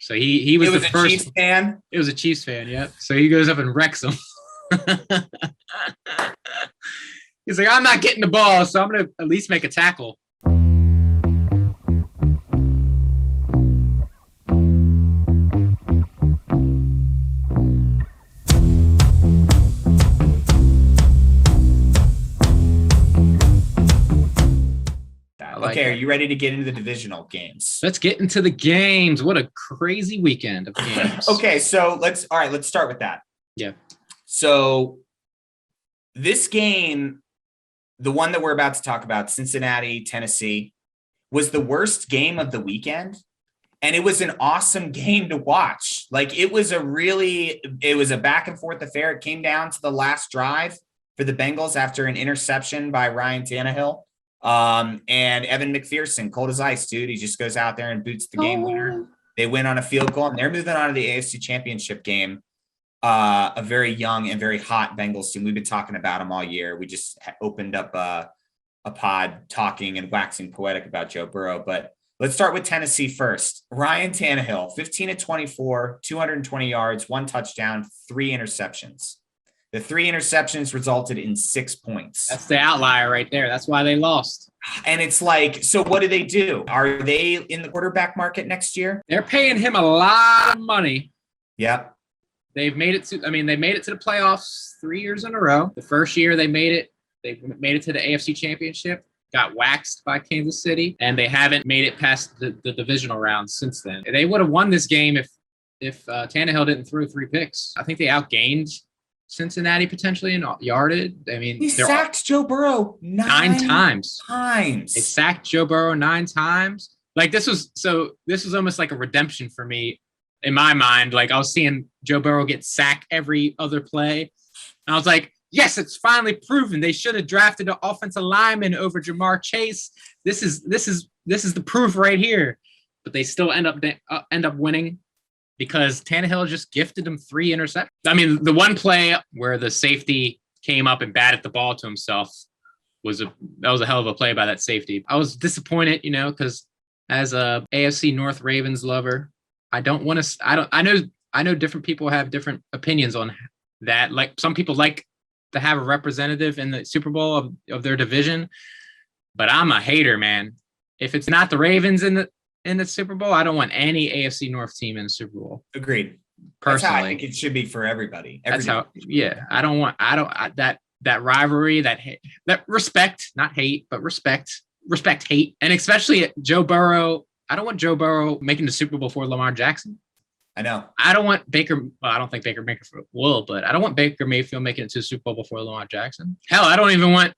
So he was It was the a first. Chiefs fan. It was a Chiefs fan, yeah. So he goes up and wrecks him. He's like, I'm not getting the ball, so I'm going to at least make a tackle. Okay, are you ready to get into the divisional games? Let's get into the games. What a crazy weekend of games. Okay, so let's start with that. Yeah. So this game, the one that we're about to talk about, Cincinnati, Tennessee, was the worst game of the weekend. And it was an awesome game to watch. Like it was a back and forth affair. It came down to the last drive for the Bengals after an interception by Ryan Tannehill. And Evan McPherson, cold as ice, dude. He just goes out there and boots the game winner. They win on a field goal, and they're moving on to the AFC Championship game. A very young and very hot Bengals team. We've been talking about them all year. We just opened up a pod talking and waxing poetic about Joe Burrow. But let's start with Tennessee first. Ryan Tannehill, 15-24, 220 yards, 1 touchdown, 3 interceptions. The 3 interceptions resulted in 6 points. That's the outlier right there. That's why they lost. And it's like, so what do? Are they in the quarterback market next year? They're paying him a lot of money. Yep. They made it to the playoffs 3 years in a row. The first year they made it to the AFC Championship, got waxed by Kansas City, and they haven't made it past the divisional round since then. They would have won this game if Tannehill didn't throw 3 picks. I think they outgained Cincinnati potentially in yardage. I mean, he sacked Joe Burrow 9 times. They sacked Joe Burrow 9 times. Like this was almost like a redemption for me in my mind. Like I was seeing Joe Burrow get sacked every other play, and I was like, yes, it's finally proven. They should have drafted an offensive lineman over Jamar Chase. This is the proof right here. But they still end up winning, because Tannehill just gifted him 3 interceptions. I mean, the one play where the safety came up and batted the ball to himself was a hell of a play by that safety. I was disappointed, because as a AFC North Ravens lover, I know different people have different opinions on that. Like some people like to have a representative in the Super Bowl of their division, but I'm a hater, man. If it's not the Ravens in the Super Bowl, I don't want any AFC North team in the Super Bowl. Agreed. Personally, that's how I think it should be for everybody. That's how. Yeah, that rivalry, that respect, not hate, but respect, hate, and especially Joe Burrow. I don't want Joe Burrow making the Super Bowl for Lamar Jackson. I know. I don't want Baker. Well, I don't think Baker Mayfield will, but I don't want Baker Mayfield making it to the Super Bowl before Lamar Jackson. Hell, I don't even want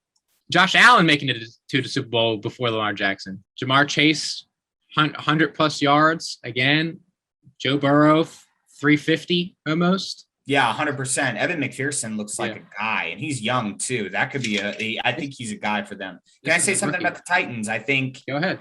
Josh Allen making it to the Super Bowl before Lamar Jackson. Jamar Chase, 100+ yards again. Joe Burrow, 350 almost. Yeah, 100%. Evan McPherson looks like a guy, and he's young too. That could be I think he's a guy for them. Can I say something about the Titans? I think. Go ahead.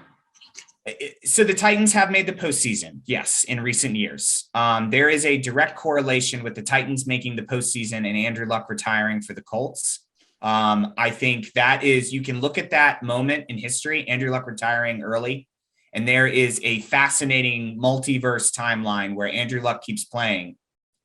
So the Titans have made the postseason, yes, in recent years. There is a direct correlation with the Titans making the postseason and Andrew Luck retiring for the Colts. I think that is, you can look at that moment in history, Andrew Luck retiring early, and there is a fascinating multiverse timeline where Andrew Luck keeps playing,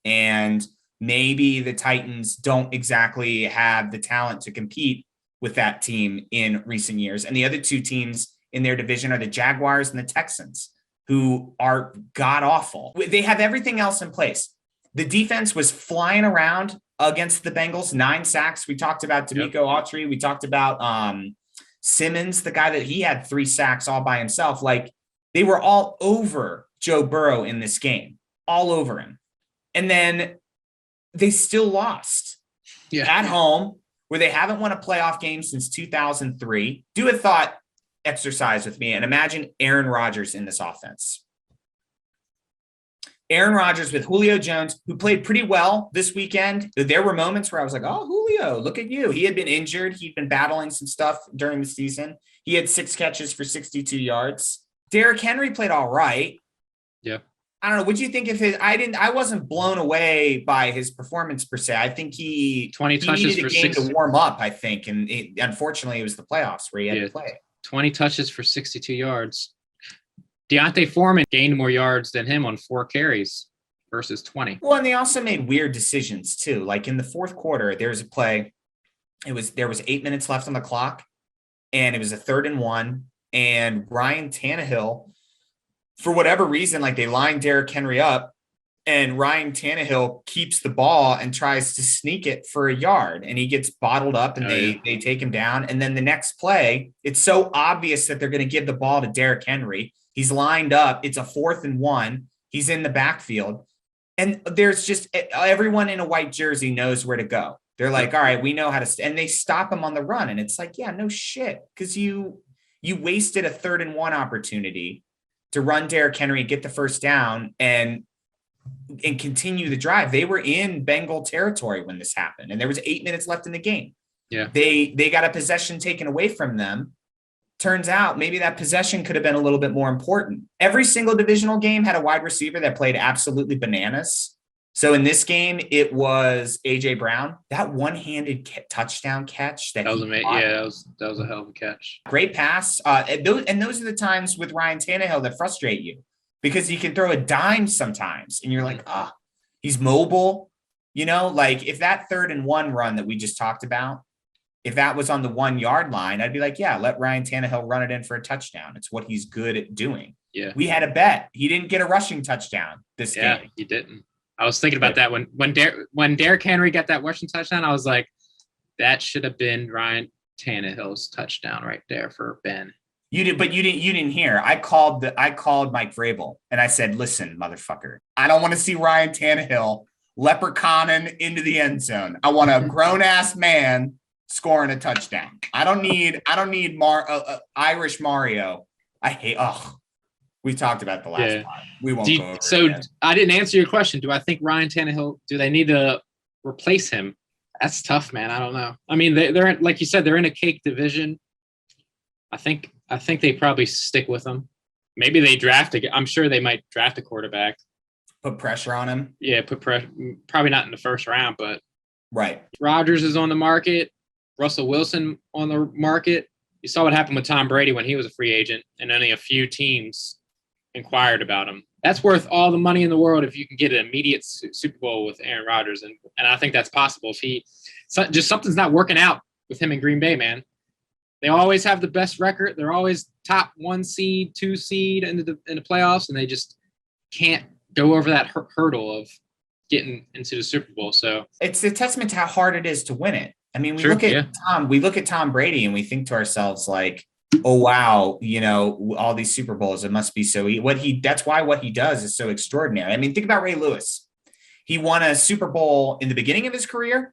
and maybe the Titans don't exactly have the talent to compete with that team in recent years. And the other 2 teams in their division are the Jaguars and the Texans, who are god awful. They have everything else in place. The defense was flying around against the Bengals, 9 sacks. We talked about D'Amico Autry. We talked about Simmons, the guy that he had 3 sacks all by himself. Like they were all over Joe Burrow in this game, all over him. And then they still lost at home, where they haven't won a playoff game since 2003. Do a thought exercise with me and imagine Aaron Rodgers in this offense. Aaron Rodgers with Julio Jones, who played pretty well this weekend. There were moments where I was like, oh, Julio, look at you. He had been injured. He'd been battling some stuff during the season. He had 6 catches for 62 yards. Derrick Henry played all right. Yeah. I don't know. What do you think of his? I wasn't blown away by his performance per se. I think he 20 touches needed a for game 6 to warm up, I think. And unfortunately, it was the playoffs where he had to play. 20 touches for 62 yards. Deontay Foreman gained more yards than him on 4 carries versus 20. Well, and they also made weird decisions too. Like in the fourth quarter, there's a play. There was 8 minutes left on the clock, and it was a 3rd and 1. And Ryan Tannehill, for whatever reason, like they lined Derrick Henry up, and Ryan Tannehill keeps the ball and tries to sneak it for a yard, and he gets bottled up, and they take him down. And then the next play, it's so obvious that they're going to give the ball to Derrick Henry. He's lined up. It's a 4th and 1. He's in the backfield. And there's just everyone in a white jersey knows where to go. They're like, all right, we know how to, and they stop him on the run. And it's like, yeah, no shit. Because you wasted a 3rd and 1 opportunity to run Derrick Henry, get the first down, and continue the drive. They were in Bengal territory when this happened, and there was 8 minutes left in the game. Yeah. They got a possession taken away from them. Turns out maybe that possession could have been a little bit more important. Every single divisional game had a wide receiver that played absolutely bananas. So in this game, it was AJ Brown. That one-handed touchdown catch that was amazing. Yeah, that was a hell of a catch. Great pass. And those are the times with Ryan Tannehill that frustrate you, because he can throw a dime sometimes, and you're like, he's mobile. You know, like if that 3rd and 1 run that we just talked about, if that was on the 1 yard line, I'd be like, yeah, let Ryan Tannehill run it in for a touchdown. It's what he's good at doing. Yeah. We had a bet. He didn't get a rushing touchdown this game. Yeah, he didn't. I was thinking about that when Derrick Henry got that rushing touchdown. I was like, that should have been Ryan Tannehill's touchdown right there for Ben. You didn't hear. I called Mike Vrabel, and I said, listen, motherfucker, I don't want to see Ryan Tannehill leprechauning into the end zone. I want a grown ass man scoring a touchdown. I don't need Irish Mario. I hate. We talked about the last part. We won't go over it. So I didn't answer your question. Do I think Ryan Tannehill? Do they need to replace him? That's tough, man. I don't know. I mean, they're like you said, they're in a cake division. I think they probably stick with him. Maybe they I'm sure they might draft a quarterback. Put pressure on him. Yeah, put pressure. Probably not in the first round, but right. Rodgers is on the market. Russell Wilson on the market. You saw what happened with Tom Brady when he was a free agent, and only a few teams inquired about him. That's worth all the money in the world if you can get an immediate Super Bowl with Aaron Rodgers, and I think that's possible. If something's not working out with him in Green Bay, man. They always have the best record. They're always top 1 seed, 2 seed in the playoffs, and they just can't go over that hurdle of getting into the Super Bowl. So it's a testament to how hard it is to win it. I mean, we look at Tom Brady and we think to ourselves like, oh, wow, you know, all these Super Bowls, it must be so that's why what he does is so extraordinary. I mean, think about Ray Lewis. He won a Super Bowl in the beginning of his career,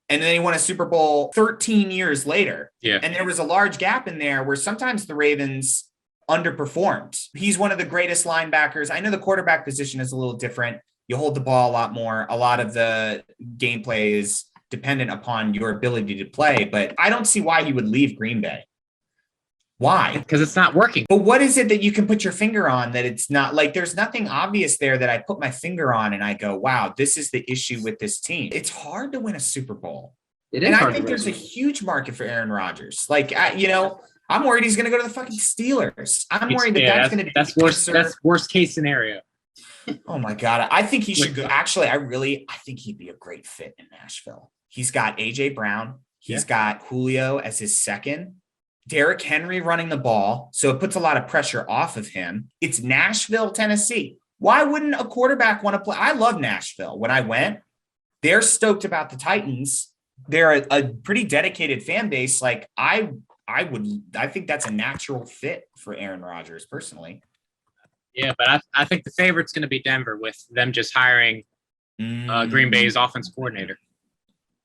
and then he won a Super Bowl 13 years later. Yeah. And there was a large gap in there where sometimes the Ravens underperformed. He's one of the greatest linebackers. I know the quarterback position is a little different. You hold the ball a lot more. A lot of the gameplay is dependent upon your ability to play, but I don't see why he would leave Green Bay. Why? Because it's not working. But what is it that you can put your finger on that it's not like there's nothing obvious there that I put my finger on and I go, wow, this is the issue with this team. It's hard to win a Super Bowl. And I think there's a huge market for Aaron Rodgers. Like, I'm worried he's going to go to the fucking Steelers. I'm worried that's going to be that's worst case scenario. Oh my God. I think he should go. Actually, I think he'd be a great fit in Nashville. He's got AJ Brown. He's got Julio as his second. Derrick Henry running the ball. So it puts a lot of pressure off of him. It's Nashville, Tennessee. Why wouldn't a quarterback want to play? I love Nashville. When I went, they're stoked about the Titans. They're a pretty dedicated fan base. Like I think that's a natural fit for Aaron Rodgers personally. Yeah, but I think the favorite's going to be Denver with them just hiring Green Bay's offense coordinator.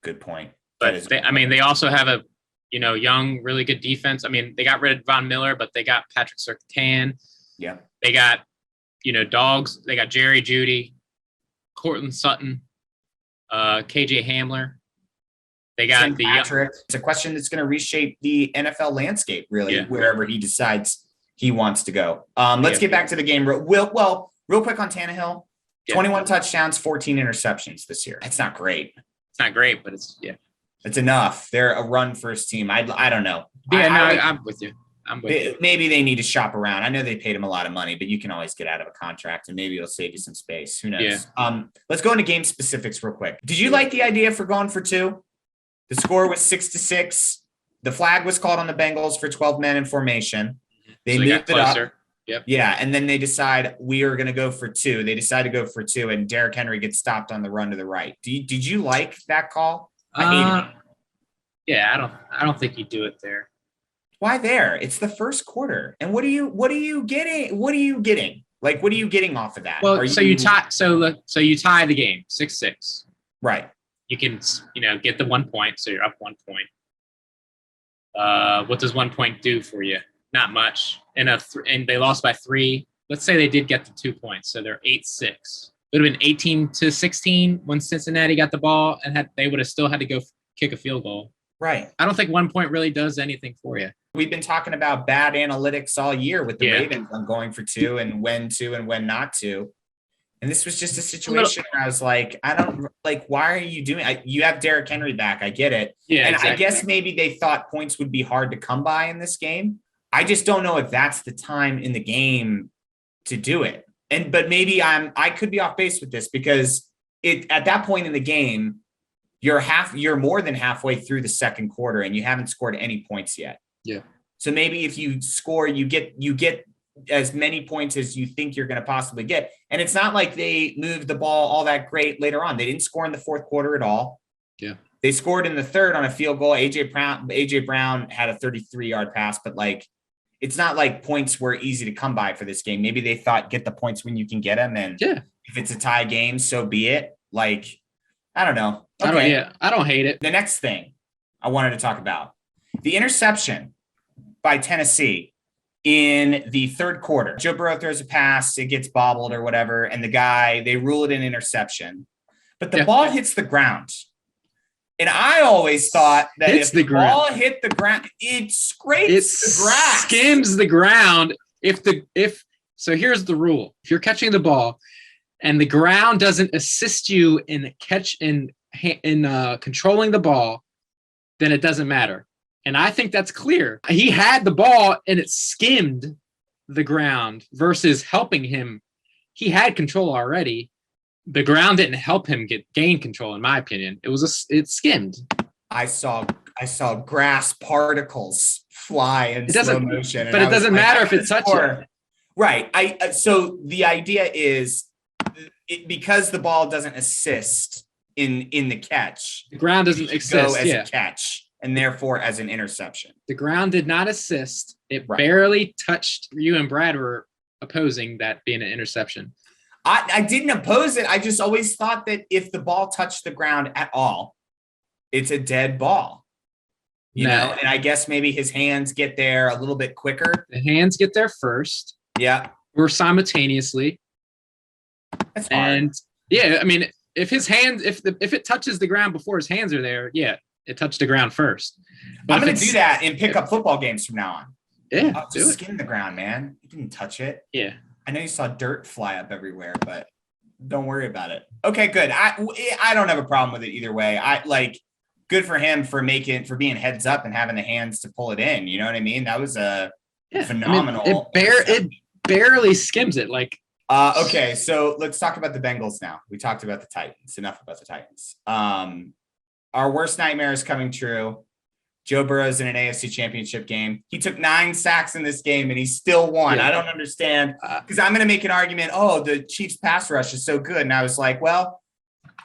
Good point. But they also have a young, really good defense. I mean, they got rid of Von Miller, but they got Patrick Surtain. Yeah. They got dogs. They got Jerry Jeudy, Cortland Sutton, KJ Hamler. They got Patrick. It's a question that's going to reshape the NFL landscape, really, wherever he decides he wants to go. Let's get back to the game. Real quick on Tannehill. 21 touchdowns, 14 interceptions this year. It's not great. It's not great, but it's enough. They're a run first team. I don't know. Yeah, I'm with you. I'm with you. Maybe they need to shop around. I know they paid him a lot of money, but you can always get out of a contract and maybe it'll save you some space. Who knows? Yeah. Let's go into game specifics real quick. Did you like the idea for going for 2? The score was 6-6. The flag was called on the Bengals for 12 men in formation. They moved it up. Yep. Yeah, and then they decide we are going to go for 2. They decide to go for 2, and Derrick Henry gets stopped on the run to the right. Did you like that call? I hated it. Yeah, I don't think you do it there. Why there? It's the first quarter, and what are you getting? What are you getting? Like, what are you getting off of that? Well, you tie. So you tie the game 6-6. Right. You can get the 1 point, so you're up 1 point. What does 1 point do for you? Not much. And they lost by 3. Let's say they did get the 2 points, so they're 8-6. It would have been 18-16 when Cincinnati got the ball, and they would have still had to go kick a field goal. Right. I don't think 1 point really does anything for you. We've been talking about bad analytics all year with the Ravens on going for 2 and when to and when not to. And this was just a situation where I was like, why are you doing it? You have Derrick Henry back. I get it. Yeah, and exactly. I guess maybe they thought points would be hard to come by in this game. I just don't know if that's the time in the game to do it. But maybe I could be off base with this because at that point in the game, you're more than halfway through the second quarter and you haven't scored any points yet. Yeah. So maybe if you score, you get as many points as you think you're going to possibly get. And it's not like they moved the ball all that great later on. They didn't score in the fourth quarter at all. Yeah. They scored in the third on a field goal. AJ Brown had a 33-yard pass, but it's not like points were easy to come by for this game. Maybe they thought get the points when you can get them. And if it's a tie game, so be it. I don't know. Okay. I don't hate it. The next thing I wanted to talk about, the interception by Tennessee in the third quarter. Joe Burrow throws a pass, it gets bobbled or whatever, and they rule it an interception. But the ball hits the ground. And I always thought that if the ball hit the ground, it scrapes the grass. Skims the ground. So here's the rule. If you're catching the ball and the ground doesn't assist you in controlling the ball, then it doesn't matter. And I think that's clear. He had the ball and it skimmed the ground versus helping him. He had control already. The ground didn't help him gain control, in my opinion. It skimmed. I saw grass particles fly in slow motion. But it doesn't matter if it touches it. Right. So the idea is because the ball doesn't assist in the catch. The ground doesn't assist as a catch. And therefore as an interception. The ground did not assist. It barely touched. You and Brad were opposing that being an interception. I didn't oppose it. I just always thought that if the ball touched the ground at all, it's a dead ball. You know, and I guess maybe his hands get there a little bit quicker. The hands get there first. Yeah. Or simultaneously. That's hard. And if it touches the ground before his hands are there, it touched the ground first. But I'm going to do that in pickup football games from now on. Yeah. I'll just skim the ground, man. You didn't touch it. Yeah. I know you saw dirt fly up everywhere, but don't worry about it. Okay, good. I don't have a problem with it either way. Good for him for being heads up and having the hands to pull it in. You know what I mean? That was a phenomenal. It barely skims it. Okay, so let's talk about the Bengals now. We talked about the Titans. Enough about the Titans. Our worst nightmare is coming true. Joe Burrow's in an AFC Championship game. He took 9 sacks in this game and he still won. I don't understand because I'm going to make an argument. Oh, the Chiefs pass rush is so good. And I was like, well,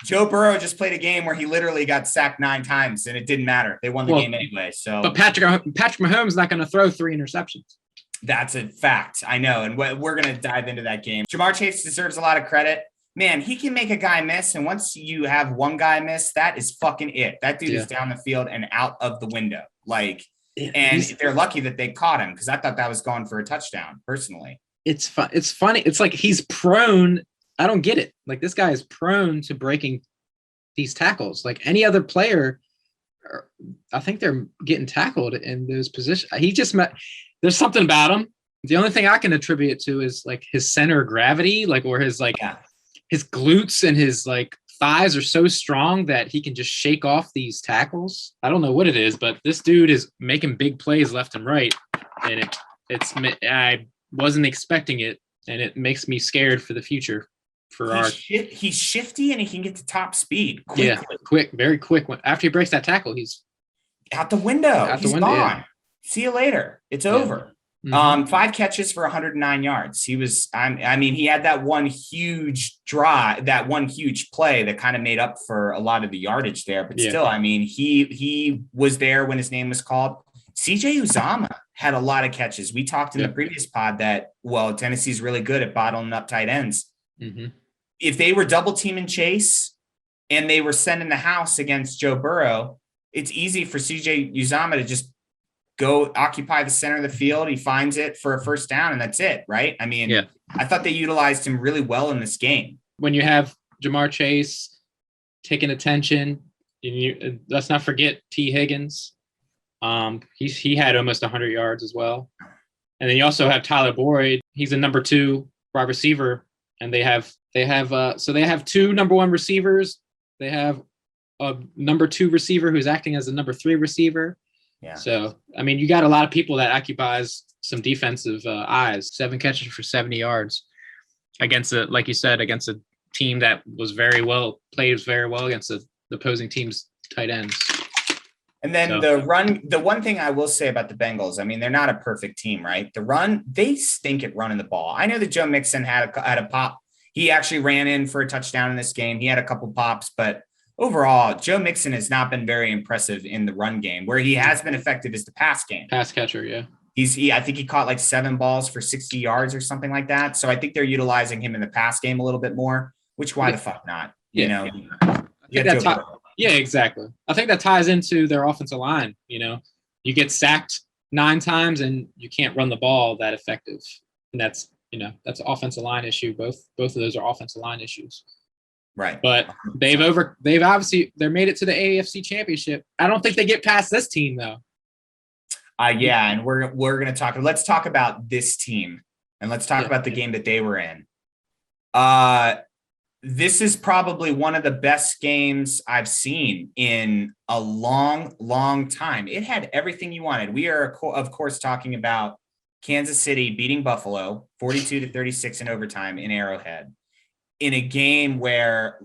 Joe Burrow just played a game where he literally got sacked 9 times and it didn't matter. They won the game anyway. So, but Patrick Mahomes is not going to throw 3 interceptions. That's a fact. I know. And we're going to dive into that game. Jamar Chase deserves a lot of credit. Man, he can make a guy miss. And once you have one guy miss, that is fucking it. That dude is down the field and out of the window. And they're lucky that they caught him because I thought that was going for a touchdown personally. It's funny. It's like he's prone. I don't get it. This guy is prone to breaking these tackles. Like any other player, I think they're getting tackled in those positions. There's something about him. The only thing I can attribute it to is his center of gravity, or his his glutes and his thighs are so strong that he can just shake off these tackles. I don't know what it is, but this dude is making big plays left and right. and I wasn't expecting it, and it makes me scared for the future. He's shifty and he can get to top speed quickly. Yeah, quick, very quick. After he breaks that tackle, he's out the window. He's gone. Yeah. See you later. It's over. Mm-hmm. 5 catches for 109 yards. He was, he had that one huge drive, that one huge play that kind of made up for a lot of the yardage there. But still, he was there when his name was called. CJ Uzomah had a lot of catches. We talked in the previous pod that, Tennessee's really good at bottling up tight ends. Mm-hmm. If they were double teaming Chase and they were sending the house against Joe Burrow, it's easy for CJ Uzomah to just go occupy the center of the field. He finds it for a first down and that's it. Right. I thought they utilized him really well in this game. When you have Jamar Chase taking attention, let's not forget T. Higgins. He had almost 100 yards as well. And then you also have Tyler Boyd. He's a number 2 wide receiver. And they have 2 number 1 receivers. They have a number 2 receiver who's acting as a number 3 receiver. Yeah. So, you got a lot of people that occupies some defensive eyes. 7 catches for 70 yards against like you said, against a team that was played very well against the opposing team's tight ends. And then the one thing I will say about the Bengals, they're not a perfect team, right? The run, they stink at running the ball. I know that Joe Mixon had a pop. He actually ran in for a touchdown in this game. He had a couple pops, but overall, Joe Mixon has not been very impressive in the run game. Where he has been effective is the pass game. Pass catcher, yeah. I think he caught like 7 balls for 60 yards or something like that. So I think they're utilizing him in the pass game a little bit more, which why the fuck not? Yeah. Yeah, exactly. I think that ties into their offensive line. You get sacked 9 times and you can't run the ball that effective. And that's an offensive line issue. Both of those are offensive line issues. Right. But they've obviously made it to the AFC Championship. I don't think they get past this team though. And we're going to let's talk about this team and let's talk about the game that they were in. This is probably one of the best games I've seen in a long, long time. It had everything you wanted. We are, of course, talking about Kansas City beating Buffalo 42-36 in overtime in Arrowhead in a game where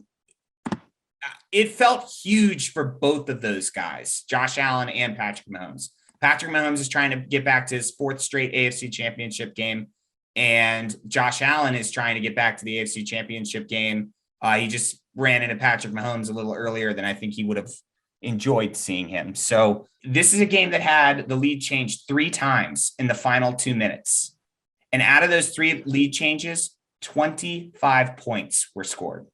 it felt huge for both of those guys, Josh Allen and Patrick Mahomes. Patrick Mahomes is trying to get back to his 4th straight AFC Championship game. And Josh Allen is trying to get back to the AFC Championship game. He just ran into Patrick Mahomes a little earlier than I think he would have enjoyed seeing him. So this is a game that had the lead changed 3 times in the final 2 minutes. And out of those 3 lead changes, 25 points were scored.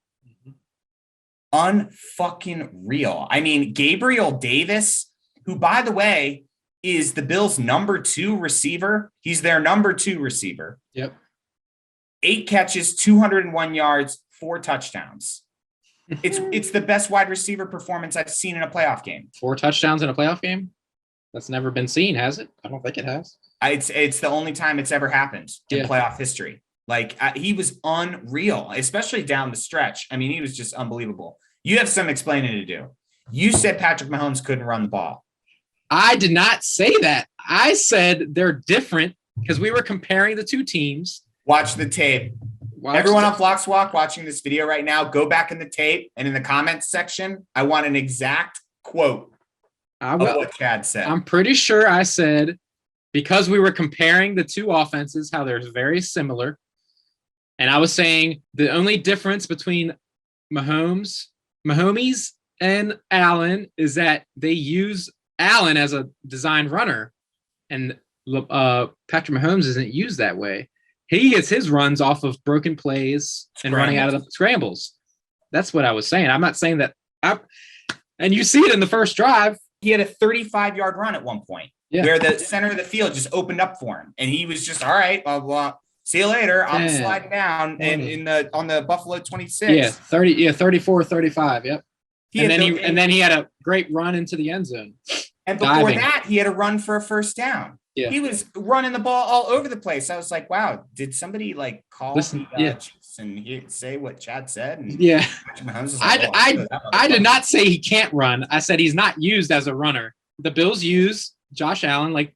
Unfucking real. Gabriel Davis, who, by the way, is the Bills' number 2 receiver. He's their number 2 receiver. Yep. 8 catches, 201 yards, 4 touchdowns. It's the best wide receiver performance I've seen in a playoff game. 4 touchdowns in a playoff game? That's never been seen, has it? I don't think it has. It's the only time it's ever happened in playoff history. He was unreal, especially down the stretch. He was just unbelievable. You have some explaining to do. You said Patrick Mahomes couldn't run the ball. I did not say that. I said they're different because we were comparing the 2 teams. Watch the tape. Everyone on Squawk watching this video right now, go back in the tape and in the comments section, I want an exact quote of what Chad said. I'm pretty sure I said because we were comparing the 2 offenses, how they're very similar. And I was saying the only difference between Mahomes and Allen is that they use Allen as a design runner, and Patrick Mahomes isn't used that way. He gets his runs off of broken plays and running out of the scrambles. That's what I was saying. I'm not saying that. And you see it in the first drive. He had a 35-yard run at one point where the center of the field just opened up for him, and he was just, all right, well, see you later. I'm sliding down on the Buffalo 26. Yeah, 34, 35. Yep. And then he had a great run into the end zone. And before that, he had a run for a first down. Yeah. He was running the ball all over the place. I was like, wow, did somebody call and say what Chad said? And I did not say he can't run. I said he's not used as a runner. The Bills use Josh Allen like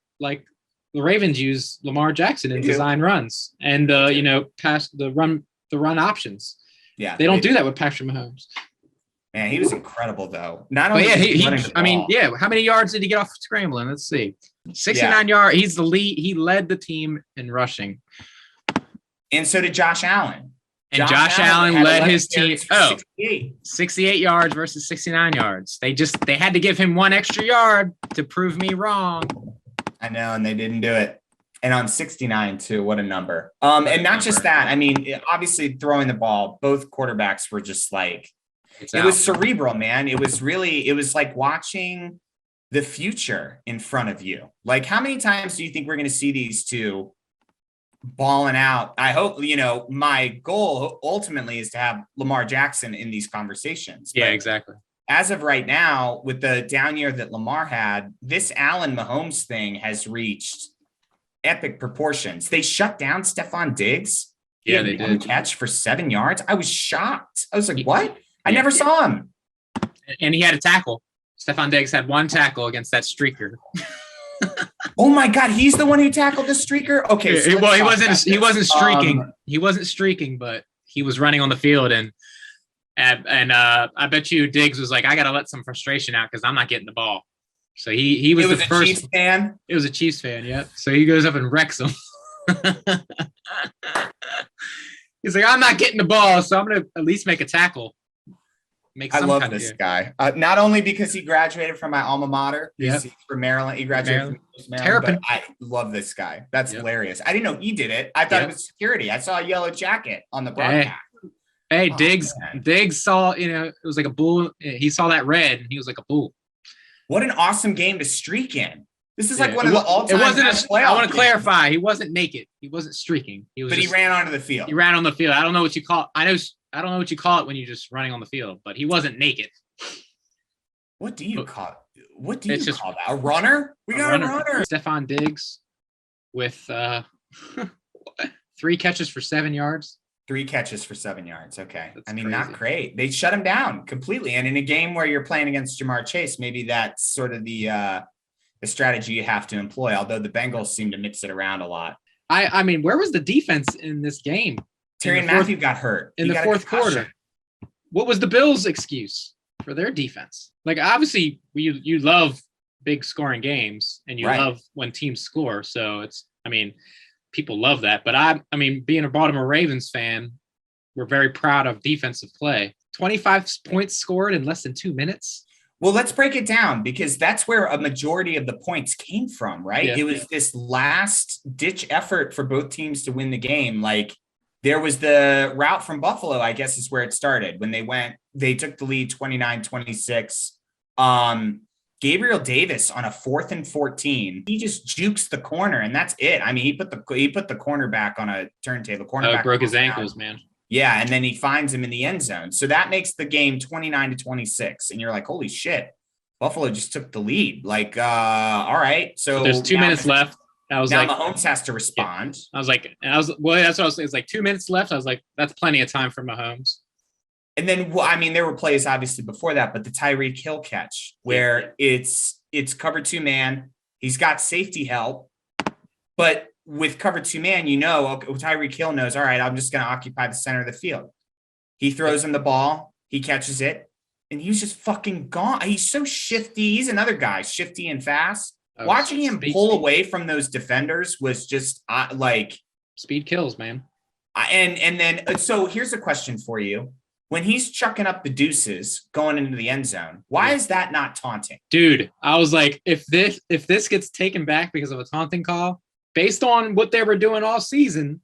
the Ravens use Lamar Jackson in design runs and pass the run options. Yeah, they don't do that with Patrick Mahomes. Man, he was incredible though. Not only how many yards did he get off scrambling? Let's see. 69 yards. He's the lead. He led the team in rushing. And so did Josh Allen. And Josh Allen led his team. 68 yards versus 69 yards. They had to give him one extra yard to prove me wrong. I know, and they didn't do it. And on 69 too, what a number. And not just that. I mean, obviously throwing the ball, both quarterbacks were just like, it was cerebral, man. It was like watching the future in front of you. Like, how many times do you think we're going to see these two balling out? I hope, my goal ultimately is to have Lamar Jackson in these conversations. Yeah, exactly. As of right now, with the down year that Lamar had, this Allen Mahomes thing has reached epic proportions. They shut down Stephon Diggs. Yeah, they did. Catch for 7 yards. I was shocked. I was like, what? I never saw him. And he had a tackle. Stephon Diggs had one tackle against that streaker. Oh my God, he's the one who tackled the streaker. Okay, so he wasn't streaking. He wasn't streaking, but he was running on the field, and I bet you Diggs was like, I got to let some frustration out because I'm not getting the ball. So he was the first Chiefs fan. It was a Chiefs fan, yeah. So he goes up and wrecks him. He's like, I'm not getting the ball, so I'm gonna at least make a tackle. I love this guy. Not only because he graduated from my alma mater, he's from Maryland. He graduated from Maryland, but I love this guy. That's hilarious. I didn't know he did it. I thought it was security. I saw a yellow jacket on the broadcast. Hey, Diggs saw, it was like a bull. He saw that red, and he was like a bull. What an awesome game to streak in. This is like one of the all-time. It wasn't I want to clarify. He wasn't naked. He wasn't streaking. He ran onto the field. He ran on the field. I don't know what you call. I don't know what you call it when you're just running on the field, but he wasn't naked. What do you call it? What do you call that? A runner? We got a runner. Stephon Diggs with 3 catches for 7 yards. 3 catches for 7 yards. Okay. That's crazy. Not great. They shut him down completely. And in a game where you're playing against Jamar Chase, maybe that's sort of the strategy you have to employ, although the Bengals seem to mix it around a lot. I mean, where was the defense in this game? Tyrann Mathieu got hurt in the fourth quarter. What was the Bills' excuse for their defense? Like, obviously, you love big scoring games, and you love when teams score. So people love that. But being a Baltimore Ravens fan, we're very proud of defensive play. 25 points scored in less than 2 minutes. Well, let's break it down, because that's where a majority of the points came from, right? Yeah. It was this last ditch effort for both teams to win the game. Like, there was the route from Buffalo, I guess is where it started, when they took the lead 29-26. Gabriel Davis on a 4th and 14, he just jukes the corner, and that's it. I mean, he put the cornerback on a turntable. Cornerback broke his ankles, man. Yeah, and then he finds him in the end zone. So that makes the game 29-26, and you're like, holy shit, Buffalo just took the lead. Like, all right. So there's 2 minutes left. Mahomes has to respond. Yeah. That's what I was saying. It's like 2 minutes left. I was like, that's plenty of time for Mahomes. And then, there were plays obviously before that, but the Tyreek Hill catch where it's cover 2 man. He's got safety help, but with cover 2 man, Tyreek Hill knows, all right, I'm just going to occupy the center of the field. He throws him the ball. He catches it, and he's just fucking gone. He's so shifty. He's another guy, shifty and fast. Watching him pull away from those defenders was just like speed kills, man. And then, so here's a question for you. When he's chucking up the deuces going into the end zone, why is that not taunting? Dude, I was like, if this gets taken back because of a taunting call, based on what they were doing all season,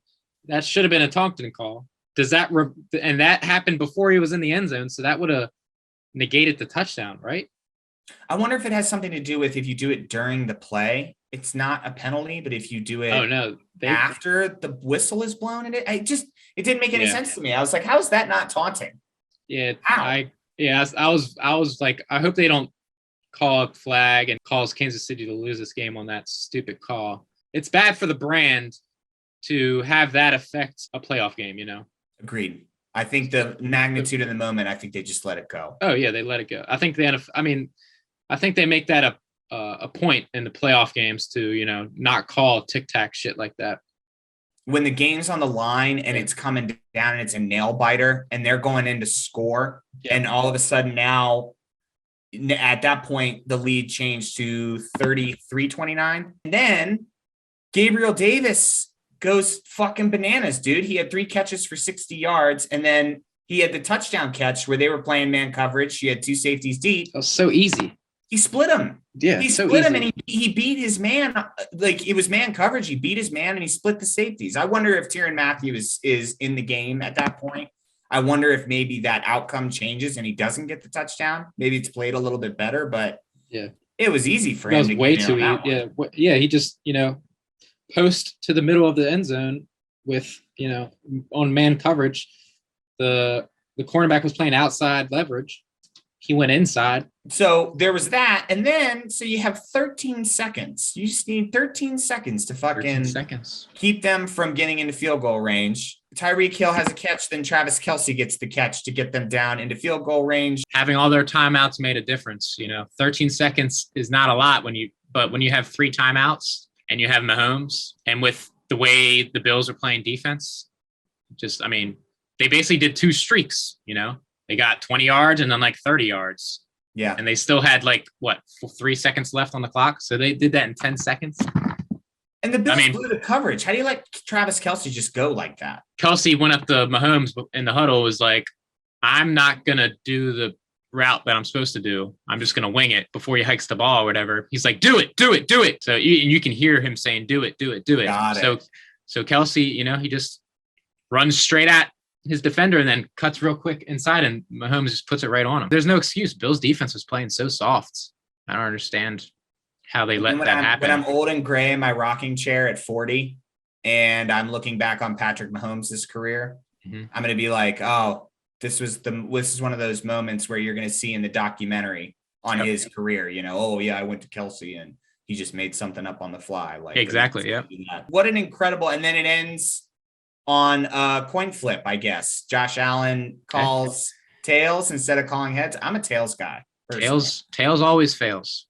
that should have been a taunting call. And that happened before he was in the end zone, so that would have negated the touchdown, right? I wonder if it has something to do with if you do it during the play, it's not a penalty, but if you do it after the whistle is blown, and it didn't make any sense to me. I was like, how is that not taunting? Yeah, I was like, I hope they don't call a flag and cause Kansas City to lose this game on that stupid call. It's bad for the brand to have that affect a playoff game, Agreed. I think the magnitude of the moment, I think they just let it go. Oh yeah, they let it go. I think they make that a point in the playoff games to, not call tic-tac shit like that. When the game's on the line and it's coming down and it's a nail biter and they're going in to score, and all of a sudden now at that point, the lead changed to 33-29. And then Gabriel Davis goes fucking bananas, dude. He had 3 catches for 60 yards. And then he had the touchdown catch where they were playing man coverage. He had 2 safeties deep. That was so easy. He split him. Yeah, he so split easy. him, and he beat his man. Like, it was man coverage. He beat his man, and he split the safeties. I wonder if Tyrann Mathieu is in the game at that point. I wonder if maybe that outcome changes and he doesn't get the touchdown. Maybe it's played a little bit better, but it was easy for him. That was way too easy. Yeah, he just post to the middle of the end zone with on man coverage. The cornerback was playing outside leverage. He went inside. So there was that. And then, so you have 13 seconds. You just need 13 seconds to fucking keep them from getting into field goal range. Tyreek Hill has a catch. Then Travis Kelce gets the catch to get them down into field goal range. Having all their timeouts made a difference. 13 seconds is not a lot when you have 3 timeouts and you have Mahomes, and with the way the Bills are playing defense, they basically did 2 streaks, They got 20 yards and then 30 yards. Yeah. And they still had 3 seconds left on the clock. So they did that in 10 seconds. And the Bills blew the coverage. How do you let Travis Kelce just go like that? Kelce went up to Mahomes in the huddle, was like, I'm not going to do the route that I'm supposed to do. I'm just going to wing it before he hikes the ball or whatever. He's like, do it. So you can hear him saying, do it. Got it. So Kelce, he just runs straight at his defender and then cuts real quick inside, and Mahomes just puts it right on him. There's no excuse. Bill's defense was playing so soft. I don't understand how they let that happen. When I'm old and gray in my rocking chair at 40 and I'm looking back on Patrick Mahomes' career, I'm going to be like, oh, this is one of those moments where you're going to see in the documentary on his career, oh yeah, I went to Kelce and he just made something up on the fly. Exactly. Yeah. What an incredible, and then it ends on a coin flip, I guess. Josh Allen calls tails instead of calling heads. I'm a tails guy. Personally. Tails always fails.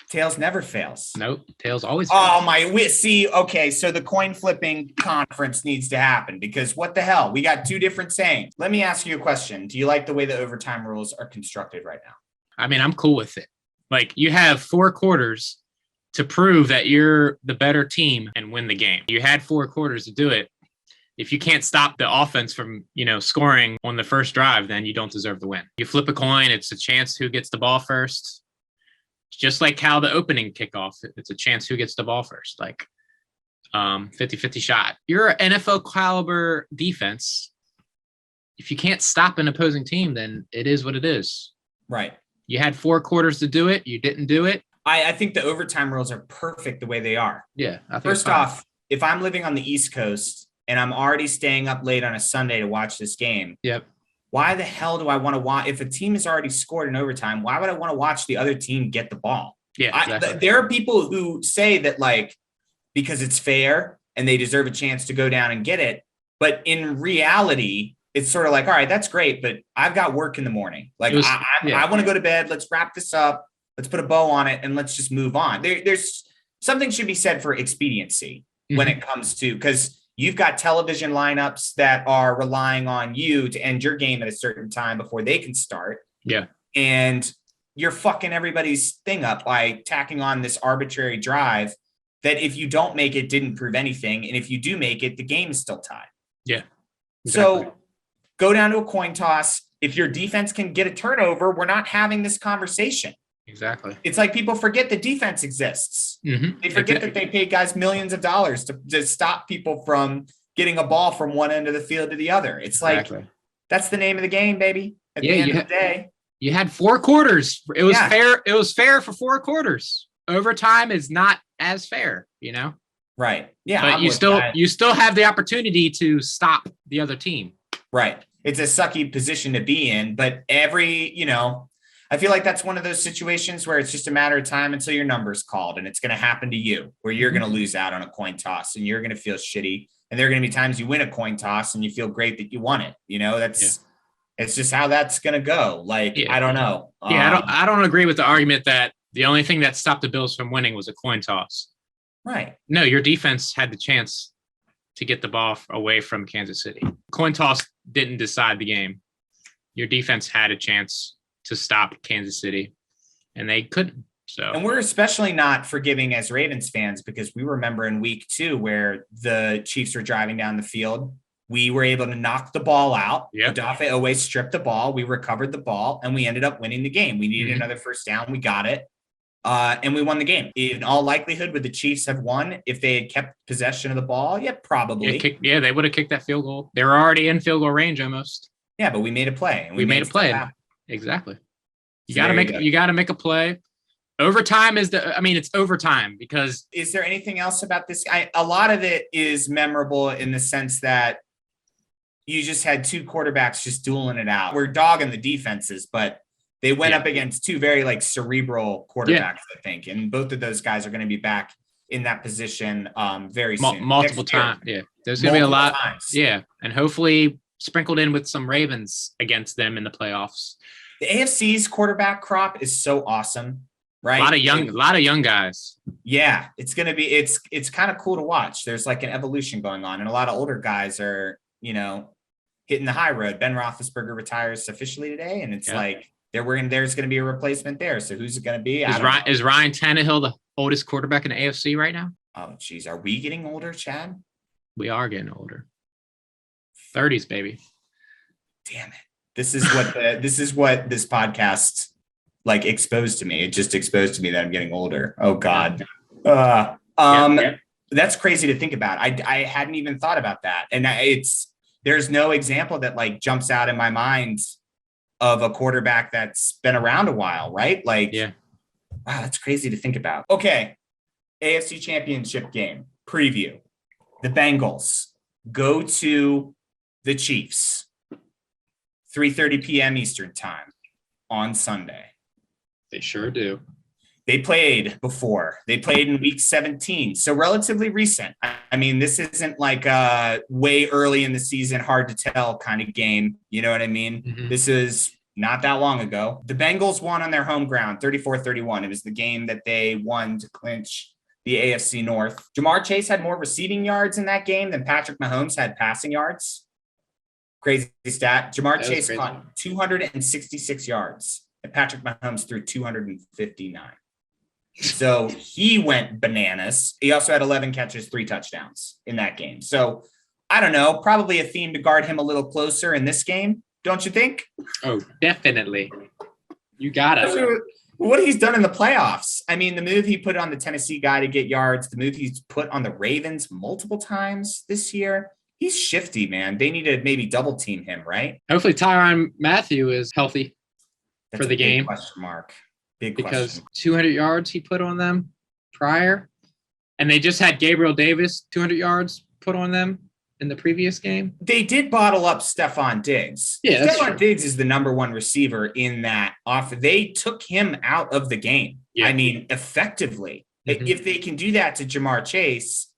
Tails never fails. Nope. Tails always fails. Oh my, see, okay, so the coin flipping conference needs to happen, because what the hell? We got 2 different sayings. Let me ask you a question. Do you like the way the overtime rules are constructed right now? I'm cool with it. You have 4 quarters to prove that you're the better team and win the game. You had 4 quarters to do it. If you can't stop the offense from, scoring on the first drive, then you don't deserve the win. You flip a coin, it's a chance who gets the ball first. Just like how the opening kickoff, it's a chance who gets the ball first, 50-50 shot. You're an NFL caliber defense. If you can't stop an opposing team, then it is what it is. Right. You had 4 quarters to do it. You didn't do it. I think the overtime rules are perfect the way they are. Yeah. First off, if I'm living on the East Coast and I'm already staying up late on a Sunday to watch this game. Yep. Why the hell do I want to watch? If a team has already scored in overtime, why would I want to watch the other team get the ball? Yeah, exactly. There are people who say that because it's fair and they deserve a chance to go down and get it. But in reality, it's sort of all right, that's great, but I've got work in the morning. I want to go to bed. Let's wrap this up. Let's put a bow on it and let's just move on. There's something should be said for expediency when it comes to, because you've got television lineups that are relying on you to end your game at a certain time before they can start. Yeah. And you're fucking everybody's thing up by tacking on this arbitrary drive that if you don't make it, didn't prove anything. And if you do make it, the game is still tied. Yeah. Exactly. So go down to a coin toss. If your defense can get a turnover, we're not having this conversation. Exactly. It's people forget the defense exists. They forget that they pay guys millions of dollars to stop people from getting a ball from one end of the field to the other. It's that's the name of the game, baby. At the end of the day, you had 4 quarters. It was fair. It was fair for 4 quarters. Overtime is not as fair, Right. Yeah. But you still have the opportunity to stop the other team. Right. It's a sucky position to be in, but I feel like that's one of those situations where it's just a matter of time until your number's called, and it's going to happen to you where you're going to lose out on a coin toss and you're going to feel shitty. And there are going to be times you win a coin toss and you feel great that you won it. It's just how that's going to go. I don't know. I don't agree with the argument that The only thing that stopped the Bills from winning was a coin toss. Right. No, your defense had the chance to get the ball away from Kansas City. Coin toss didn't decide the game. Your defense had a chance to stop Kansas City, and they couldn't. So, and we're especially not forgiving as Ravens fans because we remember in week 2 where the Chiefs were driving down the field. We were able to knock the ball out. Yep. Odafe Oweh stripped the ball. We recovered the ball, and we ended up winning the game. We needed another first down. We got it. And we won the game. In all likelihood, would the Chiefs have won if they had kept possession of the ball? Yeah, probably. They would have kicked that field goal. They were already in field goal range almost. Yeah, but we made a play. And we made a play. Exactly. You got to make a play. Overtime it's overtime because. Is there anything else about this? A lot of it is memorable in the sense that you just had 2 quarterbacks just dueling it out. We're dogging the defenses, but they went up against 2 very cerebral quarterbacks, I think. And both of those guys are going to be back in that position very soon. Multiple times. Yeah. There's going to be a lot. Times. Yeah. And hopefully sprinkled in with some Ravens against them in the playoffs. The AFC's quarterback crop is so awesome, right? A lot of young guys. Yeah. It's going to be, it's kind of cool to watch. There's an evolution going on, and a lot of older guys are, hitting the high road. Ben Roethlisberger retires officially today. And it's there's going to be a replacement there. So who's it going to be? Is Ryan Tannehill the oldest quarterback in the AFC right now? Oh, geez. Are we getting older, Chad? We are getting older. 30s, baby. Damn it. This is what this podcast exposed to me. It just exposed to me that I'm getting older. Oh God. That's crazy to think about. I hadn't even thought about that. And there's no example that jumps out in my mind of a quarterback that's been around a while, right? Wow, that's crazy to think about. Okay. AFC Championship Game preview. The Bengals go to the Chiefs, 3:30 p.m. Eastern time on Sunday. They sure do. They played before. They played in week 17, so relatively recent. I mean, this isn't a way early in the season, hard to tell kind of game. You know what I mean? Mm-hmm. This is not that long ago. The Bengals won on their home ground, 34-31. It was the game that they won to clinch the AFC North. Jamar Chase had more receiving yards in that game than Patrick Mahomes had passing yards. Crazy stat. Jamar Chase caught 266 yards, and Patrick Mahomes threw 259. So he went bananas. He also had 11 catches, 3 touchdowns in that game. So I don't know, probably a theme to guard him a little closer in this game. Don't you think? Oh, definitely. You got it. What he's done in the playoffs. I mean, the move he put on the Tennessee guy to get yards, the move he's put on the Ravens multiple times this year. He's shifty, man. They need to maybe double team him, right? Hopefully Tyrann Mathieu is healthy for the game. Question mark. Because 200 yards he put on them prior, and they just had Gabriel Davis 200 yards put on them in the previous game. They did bottle up Stephon Diggs. Yeah, Stephon Diggs is the number 1 receiver in that offer. They took him out of the game. Yeah. I mean, effectively. Mm-hmm. If they can do that to Jamar Chase.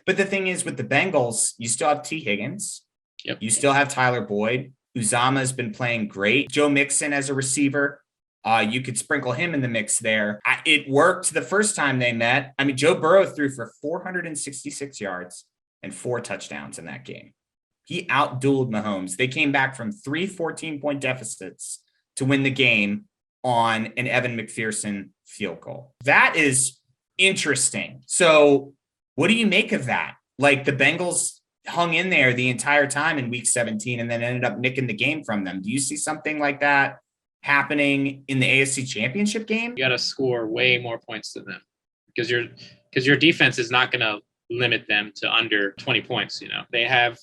But the thing is, with the Bengals, you still have T. Higgins. Yep. You still have Tyler Boyd. Uzama has been playing great. Joe Mixon as a receiver. You could sprinkle him in the mix there. It worked the first time they met. I mean, Joe Burrow threw for 466 yards and 4 touchdowns in that game. He outdueled Mahomes. They came back from 3 14-point deficits to win the game on an Evan McPherson field goal. That is interesting. So what do you make of that? The Bengals hung in there the entire time in week 17 and then ended up nicking the game from them. Do you see something like that happening in the AFC Championship Game? You got to score way more points than them because your defense is not going to limit them to under 20 points. They have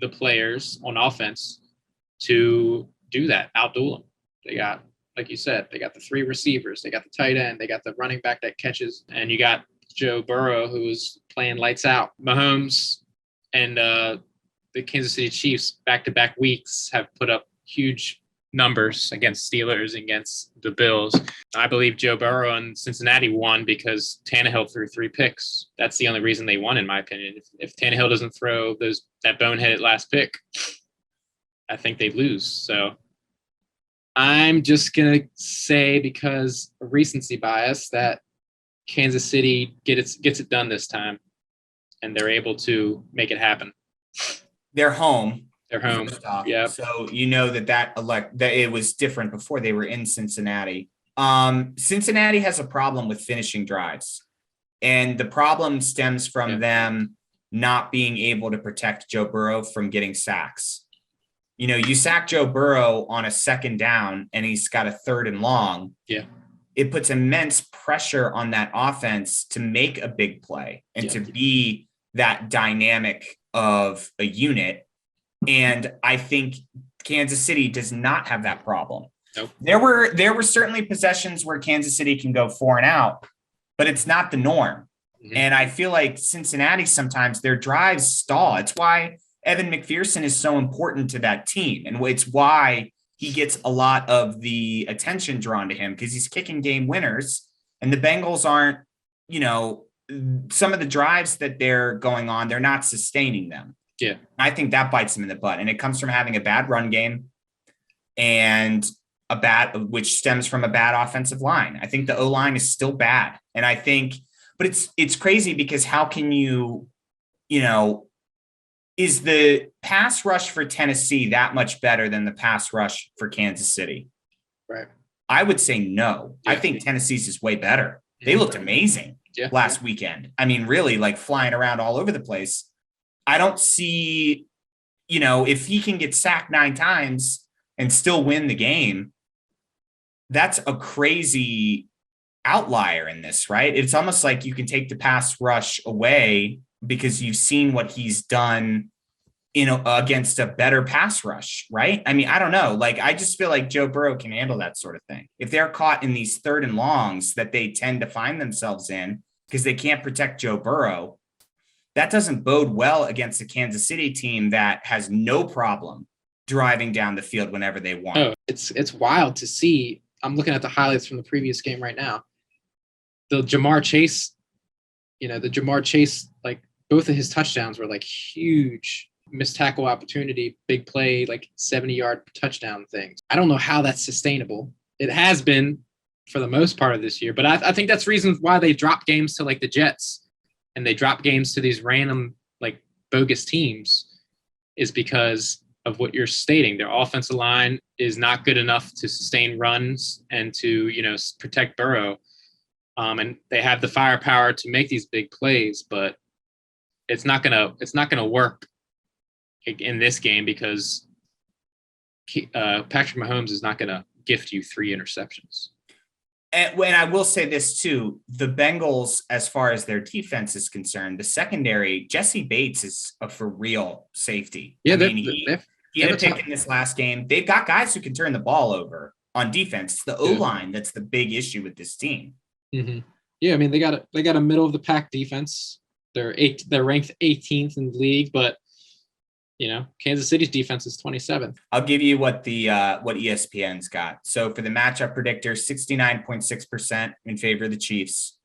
the players on offense to do that, outduel them. They got, like you said, they got the 3 receivers, they got the tight end, they got the running back that catches, and you got Joe Burrow who's playing lights out. Mahomes and the Kansas City Chiefs back-to-back weeks have put up huge numbers against Steelers, against the Bills. I believe Joe Burrow and Cincinnati won because Tannehill threw 3 picks. That's the only reason they won, in my opinion. If Tannehill doesn't throw that boneheaded last pick, I think they lose. So I'm just going to say, because of recency bias, that Kansas City gets it done this time, and they're able to make it happen. They're home. They're home. Yeah. So you know that it was different before they were in Cincinnati. Cincinnati has a problem with finishing drives, and the problem stems from them not being able to protect Joe Burrow from getting sacks. You know, you sack Joe Burrow on a second down and he's got a 3rd and long. Yeah. It puts immense pressure on that offense to make a big play and to be that dynamic of a unit. And I think Kansas City does not have that problem. Nope. There were certainly possessions where Kansas City can go 4 and out, but it's not the norm. Mm-hmm. And I feel like Cincinnati, sometimes their drives stall. It's why Evan McPherson is so important to that team. And it's why he gets a lot of the attention drawn to him, because he's kicking game winners, and the Bengals aren't, you know, some of the drives that they're going on, they're not sustaining them. Yeah. I think that bites them in the butt, and it comes from having a bad run game and which stems from a bad offensive line. I think the O-line is still bad. And I think, but it's crazy, because how can you know, is the pass rush for Tennessee that much better than the pass rush for Kansas City? Right. I would say no. Yeah. I think Tennessee's is way better. They looked amazing last weekend. I mean, really, like, flying around all over the place. I don't see, you know, if he can get sacked 9 times and still win the game, that's a crazy outlier in this, right? It's almost like you can take the pass rush away because you've seen what he's done against a better pass rush, right? I mean, I don't know. Like, I just feel like Joe Burrow can handle that sort of thing. If they're caught in these 3rd and longs that they tend to find themselves in because they can't protect Joe Burrow, that doesn't bode well against a Kansas City team that has no problem driving down the field whenever they want. Oh, it's wild to see. I'm looking at the highlights from the previous game right now. The Jamar Chase, like, both of his touchdowns were like huge missed tackle opportunity, big play, like 70-yard touchdown things. I don't know how that's sustainable. It has been for the most part of this year, but I think that's reasons why they drop games to, like, the Jets, and they drop games to these random, like, bogus teams, is because of what you're stating. Their offensive line is not good enough to sustain runs and to, you know, protect Burrow. And they have the firepower to make these big plays, but it's not gonna work in this game, because Patrick Mahomes is not gonna gift you 3 interceptions. And when I will say this too, the Bengals, as far as their defense is concerned, the secondary, Jesse Bates is a for real safety. Yeah, he had a pick in this last game. They've got guys who can turn the ball over on defense. It's the O-line that's the big issue with this team. Mm-hmm. Yeah, I mean, they got a middle of the pack defense. They're ranked 18th in the league, but, you know, Kansas City's defense is 27th. I'll give you what what ESPN's got. So for the matchup predictor, 69.6% in favor of the Chiefs.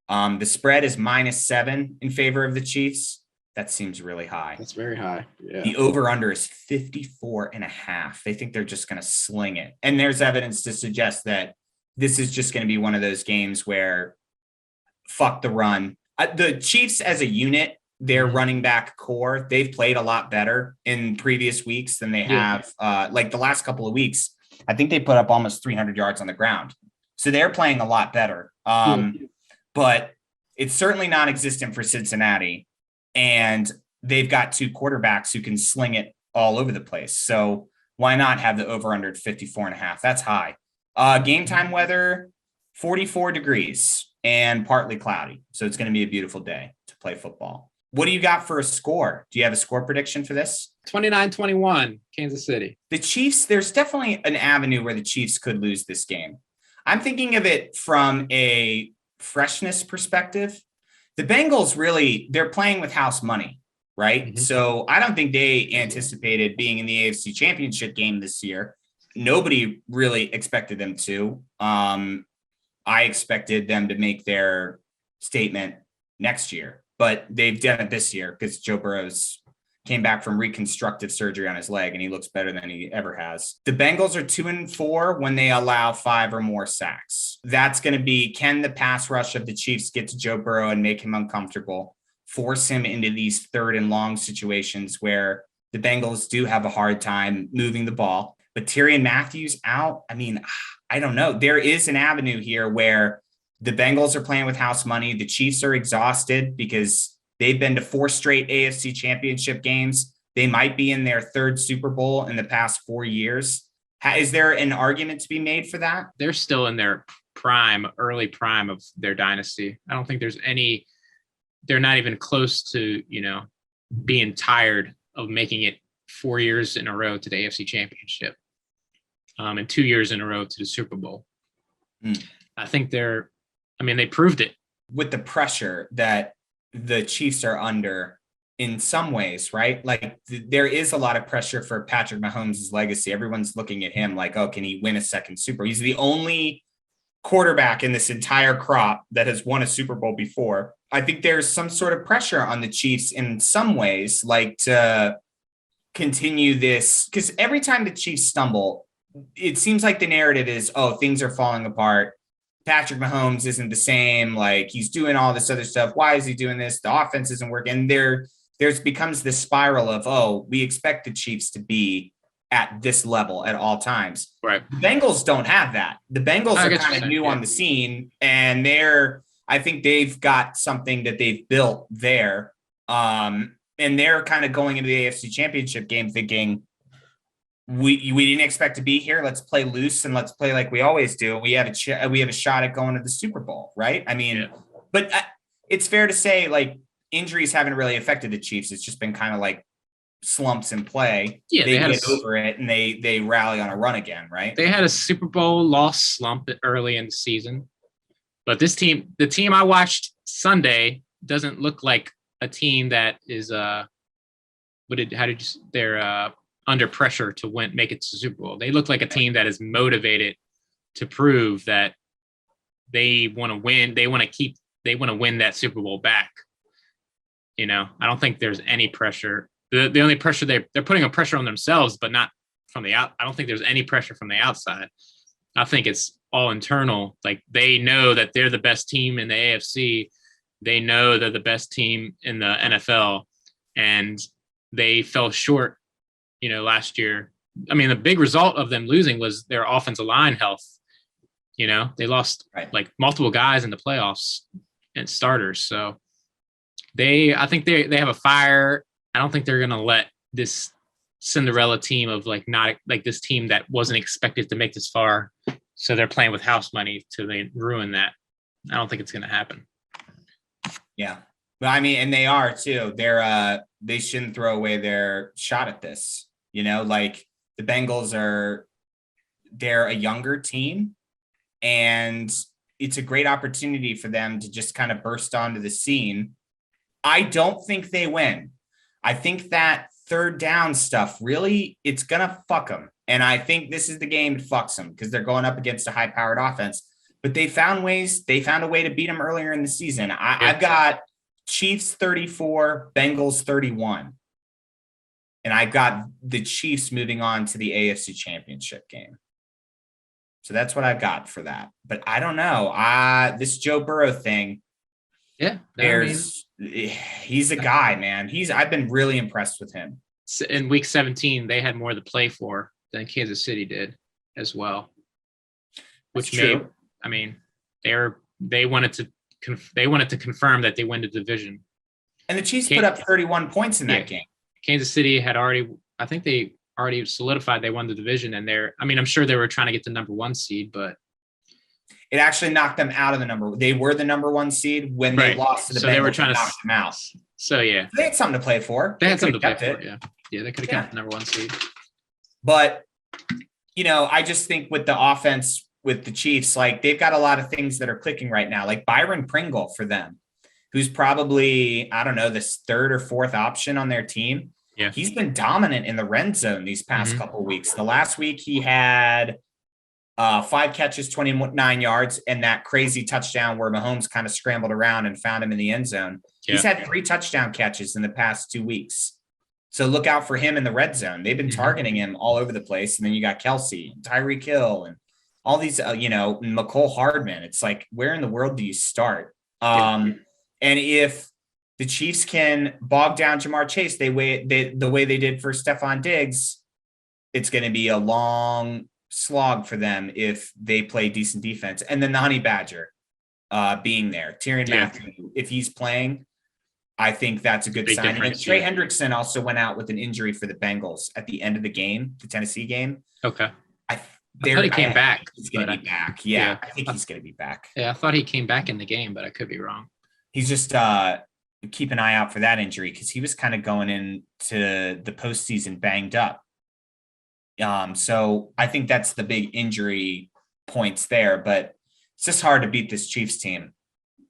The spread is -7 in favor of the Chiefs. That seems really high. That's very high. Yeah. The over-under is 54.5. They think they're just going to sling it. And there's evidence to suggest that this is just going to be one of those games where fuck the run. The Chiefs as a unit, their running back core, they've played a lot better in previous weeks than they have. Like the last couple of weeks, I think they put up almost 300 yards on the ground. So they're playing a lot better. But it's certainly non-existent for Cincinnati. And they've got 2 quarterbacks who can sling it all over the place. So why not have the over-under at 54.5? That's high. Game time weather, 44 degrees and partly cloudy. So it's going to be a beautiful day to play football. What do you got for a score? Do you have a score prediction for this? 29-21, Kansas City. The Chiefs, there's definitely an avenue where the Chiefs could lose this game. I'm thinking of it from a freshness perspective. The Bengals really, they're playing with house money, right? Mm-hmm. So I don't think they anticipated being in the AFC Championship game this year. Nobody really expected them to. I expected them to make their statement next year, but they've done it this year because Joe Burrow's came back from reconstructive surgery on his leg, and he looks better than he ever has. The Bengals are 2-4 when they allow 5 or more sacks. That's going to be, can the pass rush of the Chiefs get to Joe Burrow and make him uncomfortable, force him into these 3rd and long situations where the Bengals do have a hard time moving the ball. But Tyrann Mathieu out. I mean, I don't know. There is an avenue here where the Bengals are playing with house money. The Chiefs are exhausted because they've been to 4 straight AFC Championship games. They might be in their 3rd Super Bowl in the past 4 years. Is there an argument to be made for that? They're still in their early prime of their dynasty. I don't think there's any, they're not even close to, being tired of making it 4 years in a row to the AFC Championship, and 2 years in a row to the Super Bowl. I think they proved it. With the pressure that the Chiefs are under in some ways, right? Like there is a lot of pressure for Patrick Mahomes' legacy. Everyone's looking at him like, oh, can he win a second Super Bowl? He's the only quarterback in this entire crop that has won a Super Bowl before. I think there's some sort of pressure on the Chiefs in some ways, like to continue this, because every time the Chiefs stumble, it seems like the narrative is, oh, things are falling apart. Patrick Mahomes isn't the same. Like he's doing all this other stuff. Why is he doing this? The offense isn't working. There's becomes this spiral of, oh, we expect the Chiefs to be at this level at all times. Right. The Bengals don't have that. The Bengals are kind of new on the scene, and I think they've got something that they've built there. And they're kind of going into the AFC Championship game thinking, we didn't expect to be here. Let's play loose and let's play like we always do. We have a shot at going to the Super Bowl, right? I mean, but it's fair to say like injuries haven't really affected the Chiefs. It's just been kind of like slumps in play. Yeah, they get over it and they rally on a run again, right? They had a Super Bowl loss slump early in the season, but this team, the team I watched Sunday, doesn't look like a team that is they're under pressure to make it to the Super Bowl. They look like a team that is motivated to prove that they want to win. They want to win that Super Bowl back. I don't think there's any pressure. The only pressure they're putting a pressure on themselves, but not from the out. I don't think there's any pressure from the outside. I think it's all internal. Like they know that they're the best team in the AFC. They know they're the best team in the NFL, and they fell short, last year. I mean, the big result of them losing was their offensive line health. They lost like multiple guys in the playoffs and starters. So I think they have a fire. I don't think they're going to let this Cinderella team of not this team that wasn't expected to make this far. So they're playing with house money to ruin that. I don't think it's going to happen. Yeah. But I mean, and they are too. They shouldn't throw away their shot at this. Like the Bengals they're a younger team, and it's a great opportunity for them to just kind of burst onto the scene. I don't think they win. I think that 3rd down stuff, really, it's going to fuck them. And I think this is the game that fucks them because they're going up against a high-powered offense. But they found a way to beat them earlier in the season. I've got Chiefs 34, Bengals 31. And I got the Chiefs moving on to the AFC Championship game. So that's what I've got for that. But I don't know. This Joe Burrow thing. Yeah. He's a guy, man. I've been really impressed with him. In week 17, they had more to play for than Kansas City did as well. Which they wanted to confirm that they win the division. And the Chiefs put up 31 points in that game. Kansas City had they already solidified they won the division, and I'm sure they were trying to get the number 1 seed, but it actually knocked them out of the number. They were the number 1 seed when they lost to the Bengals. They were trying to knock them out. So yeah, they had something to play for. They had something to play for. Yeah, they could have kept the number 1 seed. But I just think with the offense with the Chiefs, like they've got a lot of things that are clicking right now. Like Byron Pringle for them, who's probably, I don't know, this 3rd or 4th option on their team. Yeah. He's been dominant in the red zone these past couple of weeks. The last week he had 5 catches, 29 yards, and that crazy touchdown where Mahomes kind of scrambled around and found him in the end zone. Yeah. He's had 3 touchdown catches in the past 2 weeks. So look out for him in the red zone. They've been targeting him all over the place. And then you got Kelsey, and Tyreek Hill, and all these, McCole Hardman. It's like, where in the world do you start? And if the Chiefs can bog down Jamar Chase the way they did for Stephon Diggs, it's going to be a long slog for them if they play decent defense. And then the Honey Badger being there, Tyrann Mathieu, if he's playing, I think that's a good sign. And Trey Hendrickson also went out with an injury for the Bengals at the end of the game, the Tennessee game. Okay. I thought he came back. He's going to be back. Yeah, I think he's going to be back. Yeah, I thought he came back in the game, but I could be wrong. He's just keep an eye out for that injury because he was kind of going into the postseason banged up. So I think that's the big injury points there, but it's just hard to beat this Chiefs team.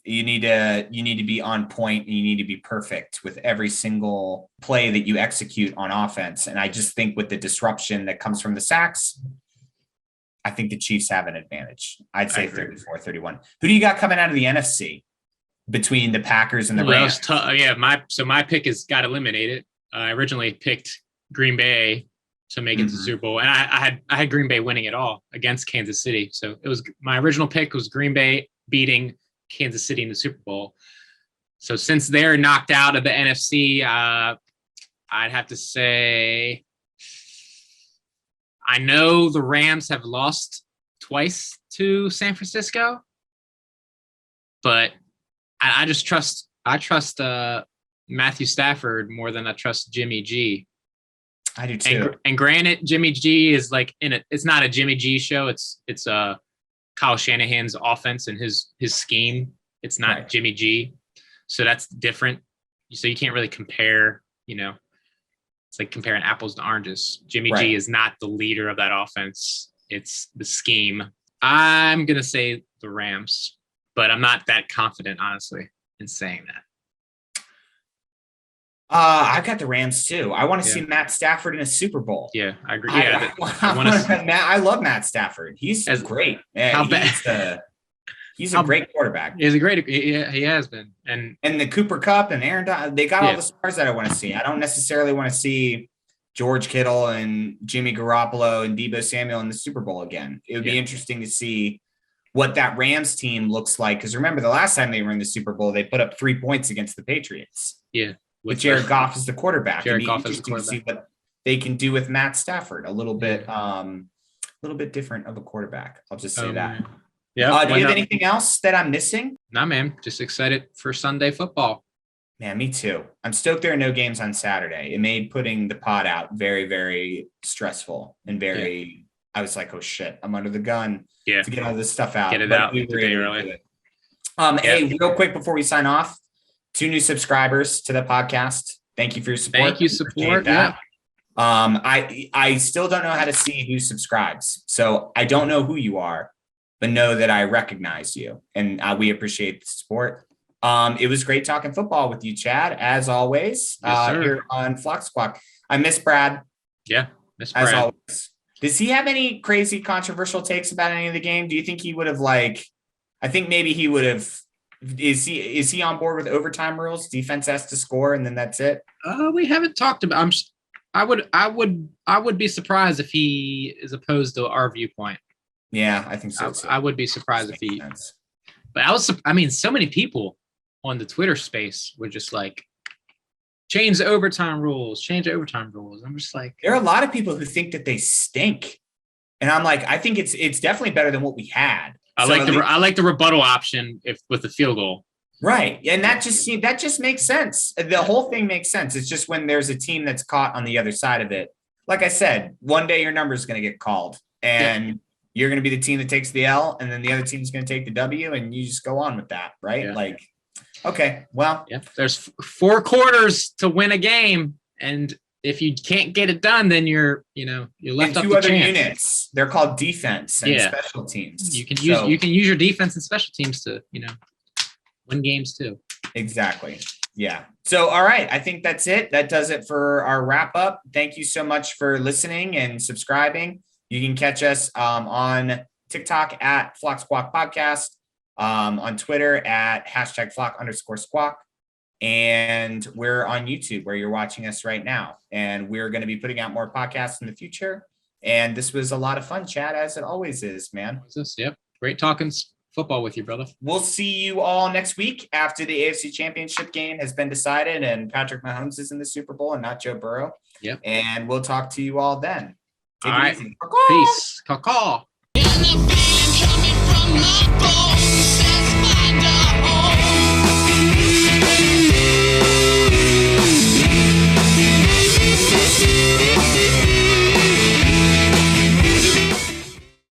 You need to be on point, and you need to be perfect with every single play that you execute on offense. And I just think with the disruption that comes from the sacks, I think the Chiefs have an advantage. I'd say 34-31. Who do you got coming out of the NFC between the Packers and the Rams? My pick got eliminated. I originally picked Green Bay to make it to the Super Bowl, and I had Green Bay winning it all against Kansas City. So it was my original pick was Green Bay beating Kansas City in the Super Bowl. So since they're knocked out of the NFC, I'd have to say I know the Rams have lost twice to San Francisco, but I trust Matthew Stafford more than I trust Jimmy G. I do too. And granted, Jimmy G is like it's not a Jimmy G show. It's Kyle Shanahan's offense and his scheme. It's not Jimmy G. So that's different. So you can't really compare, it's like comparing apples to oranges. Jimmy G is not the leader of that offense. It's the scheme. I'm going to say the Rams, but I'm not that confident, honestly, in saying that. I've got the Rams too. I want to see Matt Stafford in a Super Bowl. Yeah, I agree. I love Matt Stafford. He's great. He's a great quarterback. He has been. And the Cooper Kupp and Aaron Donald, they got all the stars that I want to see. I don't necessarily want to see George Kittle and Jimmy Garoppolo and Deebo Samuel in the Super Bowl again. It would be interesting to see what that Rams team looks like. Because remember, the last time they were in the Super Bowl, they put up 3 points against the Patriots. Yeah. With Jared Goff as the quarterback. It'd be interesting to see what they can do with Matt Stafford. A little bit different of a quarterback. I'll just say that. Yeah. Do you have anything else that I'm missing? Nah, man. Just excited for Sunday football. Man, me too. I'm stoked there are no games on Saturday. It made putting the pod out very, very stressful and I was like, oh shit, I'm under the gun to get all this stuff out. Get it out a day early. Hey, real quick before we sign off, 2 new subscribers to the podcast. Thank you for your support. Thank you, support. Yeah. I still don't know how to see who subscribes. So I don't know who you are, but know that I recognize you. And we appreciate the support. It was great talking football with you, Chad, as always, here on Squawk. I miss Brad. Yeah, miss Brad. As always. Does he have any crazy controversial takes about any of the game? Do you think he would have I think maybe he would have. Is he on board with overtime rules? Defense has to score and then that's it. We haven't talked about. I would be surprised if he is opposed to our viewpoint. Yeah, I think so too. I would be surprised if he. Sense. But so many people on the Twitter space were just like, change the overtime rules. I'm just like, there are a lot of people who think that they stink, and I'm like, I think it's definitely better than what we had. I like the rebuttal option with the field goal. Right. And that just makes sense. The whole thing makes sense. It's just when there's a team that's caught on the other side of it. Like I said, one day your number is going to get called and you're going to be the team that takes the L and then the other team's going to take the W and you just go on with that. Right. Yeah. Okay. Well, there's 4 quarters to win a game. And if you can't get it done, then you're left up to 2 other units. They're called defense and special teams. You can use your defense and special teams to, win games too. Exactly. Yeah. So, all right. I think that's it. That does it for our wrap up. Thank you so much for listening and subscribing. You can catch us on TikTok at Flock Squawk Podcast, on Twitter at #Flock_Squawk. And we're on YouTube where you're watching us right now. And we're going to be putting out more podcasts in the future. And this was a lot of fun, Chad, as it always is, man. Yep. Great talking football with you, brother. We'll see you all next week after the AFC Championship game has been decided and Patrick Mahomes is in the Super Bowl and not Joe Burrow. Yep. And we'll talk to you all then. Take it easy. Peace. Caw-caw.